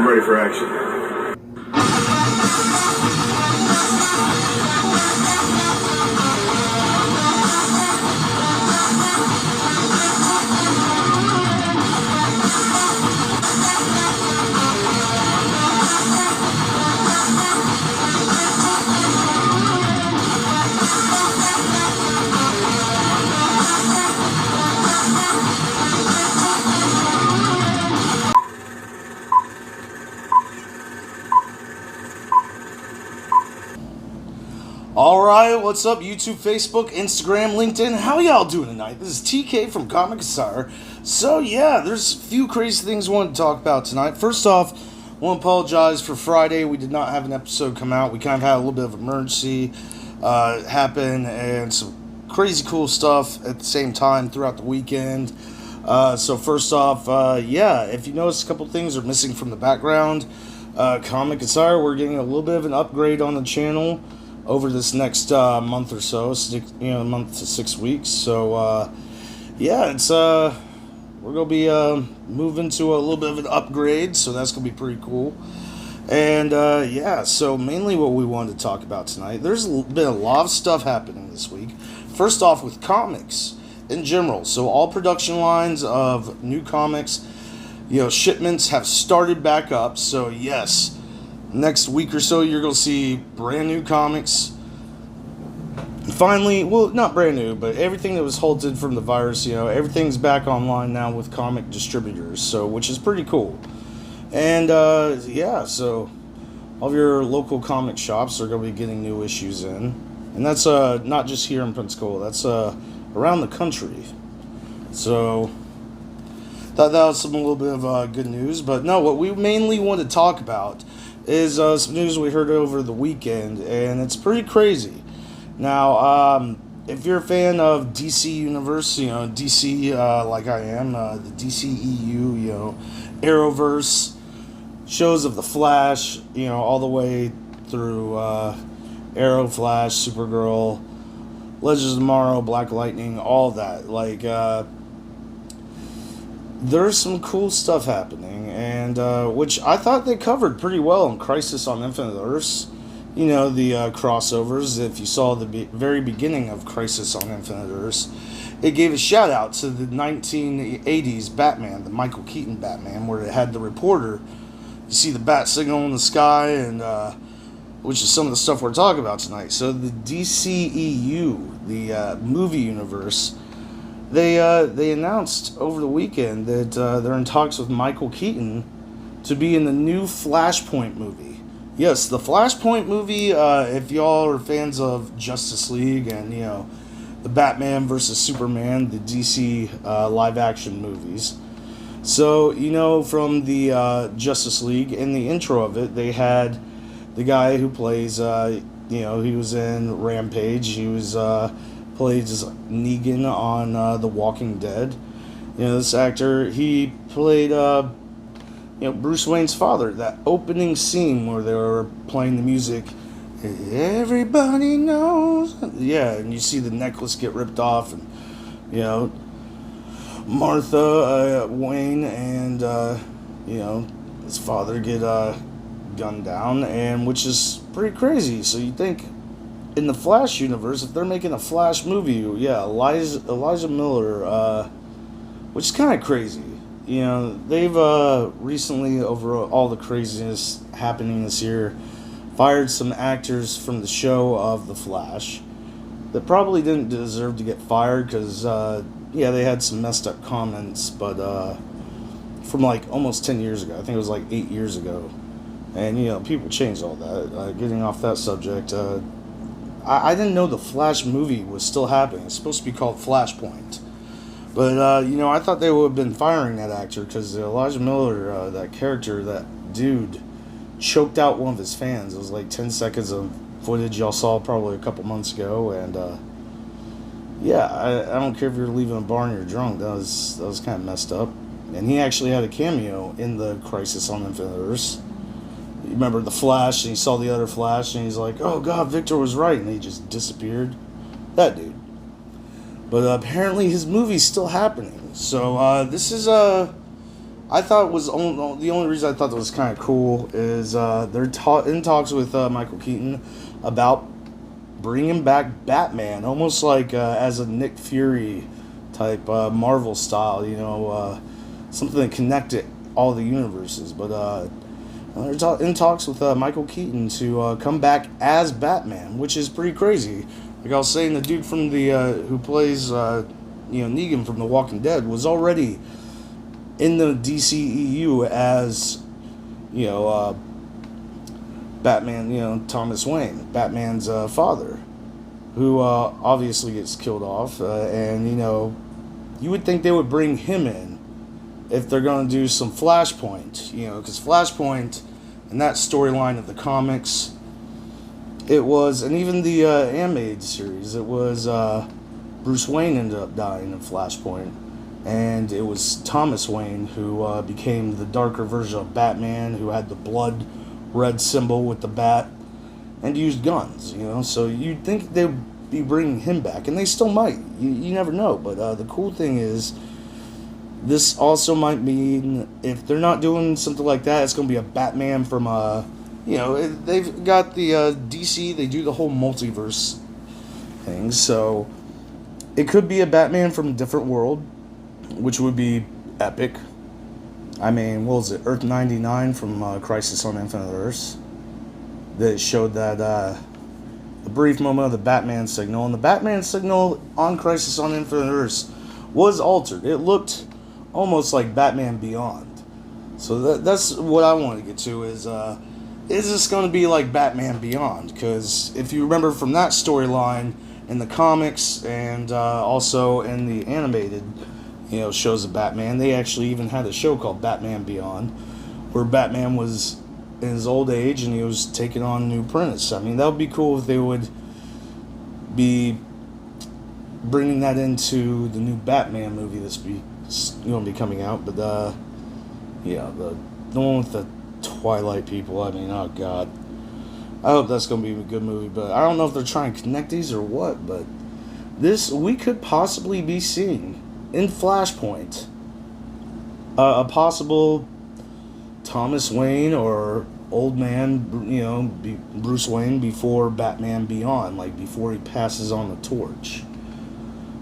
I'm ready for action. Alright, what's up YouTube, Facebook, Instagram, LinkedIn? How y'all doing tonight? This is TK from Comic Sire. So yeah, there's a few crazy things I want to talk about tonight. First off, I want to apologize for Friday. We did not have an episode come out. We kind of had a little bit of emergency happen and some crazy cool stuff at the same time throughout the weekend. So first off, yeah, if you notice a couple things are missing from the background, Comic Sire, we're getting a little bit of an upgrade on the channel over this next month or so, a month to 6 weeks. So yeah, it's we're gonna be moving to a little bit of an upgrade, so that's gonna be pretty cool. And yeah, so mainly what we wanted to talk about tonight, there's been a lot of stuff happening this week. First off, with comics in general, so all production lines of new comics, shipments have started back up. So yes, next week or so, you're going to see brand new comics. Finally, well, not brand new, but everything that was halted from the virus, everything's back online now with comic distributors, so which is pretty cool. And yeah, so all of your local comic shops are going to be getting new issues in. And that's not just here in Pensacola, that's around the country. So thought that was a little bit of good news. But no, what we mainly want to talk about is some news we heard over the weekend, and it's pretty crazy. Now, if you're a fan of DC Universe, DC like I am, the DCEU, Arrowverse, shows of the Flash, all the way through Arrow, Flash, Supergirl, Legends of Tomorrow, Black Lightning, all that. Like, there's some cool stuff happening, and which I thought they covered pretty well in Crisis on Infinite Earths. The crossovers. If you saw the very beginning of Crisis on Infinite Earths, it gave a shout out to the 1980s Batman, the Michael Keaton Batman, where it had the reporter. You see the bat signal in the sky, and which is some of the stuff we're talking about tonight. So the DCEU, the movie universe, they announced over the weekend that they're in talks with Michael Keaton to be in the new Flashpoint movie. Yes, the Flashpoint movie, if y'all are fans of Justice League and, the Batman versus Superman, the DC live-action movies. So, from the Justice League, in the intro of it, they had the guy who plays, he was in Rampage. He was played as Negan on The Walking Dead. This actor, he played, Bruce Wayne's father. That opening scene where they were playing the music, everybody knows. Yeah, and you see the necklace get ripped off, and, Martha Wayne and, his father get gunned down, and which is pretty crazy. So you think, in the Flash universe, if they're making a Flash movie, yeah, Elijah Miller, which is kind of crazy. They've recently, over all the craziness happening this year, fired some actors from the show of The Flash that probably didn't deserve to get fired because, yeah, they had some messed up comments, but from like almost 10 years ago. I think it was like 8 years ago. And, people change all that. Getting off that subject, I didn't know the Flash movie was still happening. It's supposed to be called Flashpoint. But, I thought they would have been firing that actor because Elijah Miller, that character, that dude, choked out one of his fans. It was like 10 seconds of footage y'all saw probably a couple months ago. And, yeah, I don't care if you're leaving a bar and you're drunk. That was kind of messed up. And he actually had a cameo in the Crisis on Infinite Earths. You remember the Flash, and he saw the other Flash, and he's like, oh, God, Victor was right. And he just disappeared. That dude. But apparently his movie's still happening. So this is I thought was the only reason I thought that was kind of cool is they're in talks with Michael Keaton about bringing back Batman, almost like as a Nick Fury type Marvel style, something that connected all the universes. But they're in talks with Michael Keaton to come back as Batman, which is pretty crazy. Like I was saying, the dude from the who plays Negan from The Walking Dead was already in the DCEU as Batman, Thomas Wayne, Batman's father, who obviously gets killed off, and you would think they would bring him in if they're going to do some Flashpoint, because Flashpoint and that storyline of the comics, it was, and even the animated series, it was Bruce Wayne ended up dying in Flashpoint, and it was Thomas Wayne who became the darker version of Batman, who had the blood red symbol with the bat and used guns, so you'd think they'd be bringing him back, and they still might. You never know. But the cool thing is, this also might mean if they're not doing something like that, it's going to be a Batman from they've got the DC, they do the whole multiverse thing, so it could be a Batman from a different world, which would be epic. I mean, what was it, Earth 99 from Crisis on Infinite Earths, that showed that a brief moment of the Batman signal, and the Batman signal on Crisis on Infinite Earths was altered. It looked almost like Batman Beyond. So that's what I want to get to is this going to be like Batman Beyond? Because if you remember from that storyline in the comics and also in the animated shows of Batman, they actually even had a show called Batman Beyond, where Batman was in his old age and he was taking on a new apprentice. I mean, that would be cool if they would be bringing that into the new Batman movie that's going to be coming out. But the one with the Twilight people, I mean, oh god, I hope that's going to be a good movie. But I don't know if they're trying to connect these or what, but this, we could possibly be seeing in Flashpoint a possible Thomas Wayne or old man, Bruce Wayne before Batman Beyond, like before he passes on the torch.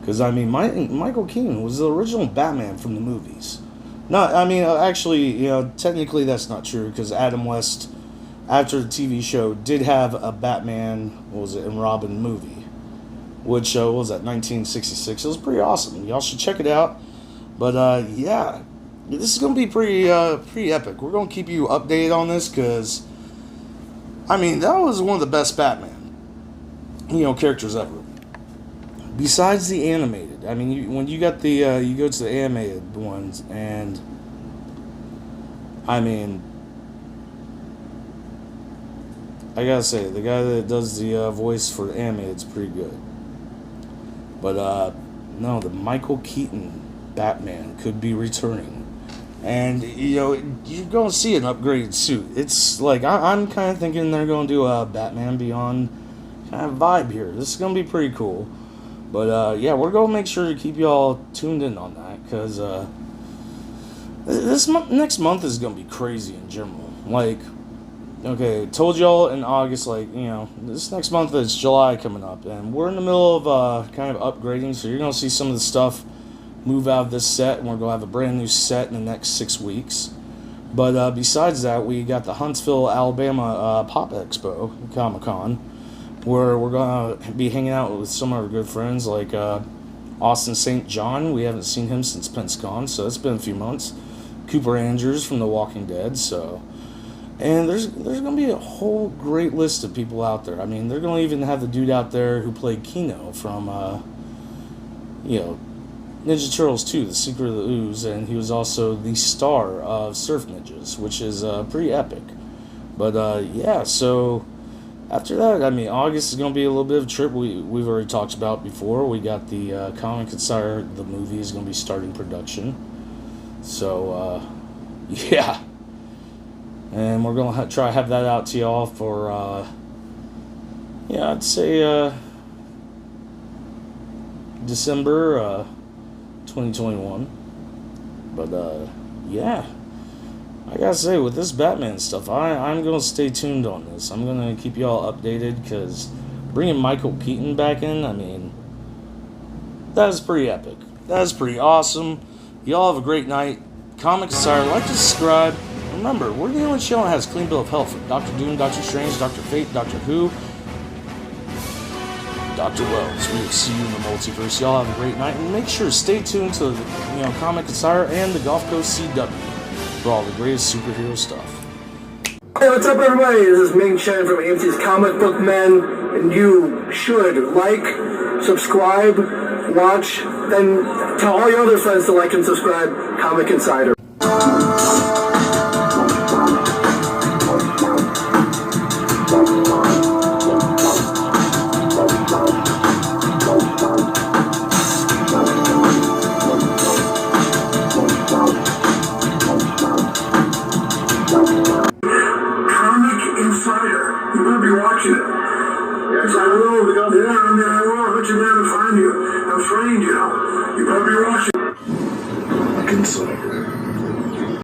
Because I mean, Michael Keaton was the original Batman from the movies. Actually, technically that's not true, because Adam West, after the TV show, did have a Batman, and Robin movie, which was that 1966. It was pretty awesome. Y'all should check it out. But yeah, this is gonna be pretty epic. We're gonna keep you updated on this, because I mean, that was one of the best Batman characters ever. Besides the animated, I mean, when you got the you go to the animated ones, and I mean, I gotta say, the guy that does the voice for the animated is pretty good. But no, the Michael Keaton Batman could be returning, and you're going to see an upgraded suit. It's like I'm kind of thinking they're going to do a Batman Beyond kind of vibe here. This is going to be pretty cool. But yeah, we're going to make sure to keep y'all tuned in on that, because next month is going to be crazy in general. Like, okay, told y'all in August, like, this next month is July coming up, and we're in the middle of kind of upgrading, so you're going to see some of the stuff move out of this set, and we're going to have a brand new set in the next 6 weeks. But besides that, we got the Huntsville, Alabama Pop Expo, Comic-Con, where we're going to be hanging out with some of our good friends, like Austin St. John. We haven't seen him since PensaCon, so it's been a few months. Cooper Andrews from The Walking Dead, so... And there's going to be a whole great list of people out there. I mean, they're going to even have the dude out there who played Kino from, Ninja Turtles 2, The Secret of the Ooze, and he was also the star of Surf Ninjas, which is pretty epic. But, yeah, so after that, I mean, August is going to be a little bit of a trip we've already talked about before. We got the Comic Insider, the movie is going to be starting production. So, yeah. And we're going to try to have that out to y'all for, I'd say December 2021. But, yeah, I gotta say, with this Batman stuff, I'm gonna stay tuned on this. I'm gonna keep y'all updated, because bringing Michael Keaton back in, I mean, that is pretty epic. That is pretty awesome. Y'all have a great night. Comic Sire, like to subscribe. Remember, we're the only channel that has a clean bill of health for Doctor Doom, Doctor Strange, Doctor Fate, Doctor Who, Dr. Wells. We will see you in the multiverse. Y'all have a great night, and make sure to stay tuned to Comic Sire and the Gulf Coast CW for all the greatest superhero stuff. Hey, what's up, everybody? This is Ming Chen from AMC's Comic Book Men, and you should like, subscribe, watch, then tell all your other friends to like and subscribe Comic Insider. You better be watching it. Yes, I will. Yeah, I will. I'll let you down and find you. I'm trained, you know. You better be watching. Comic Insider.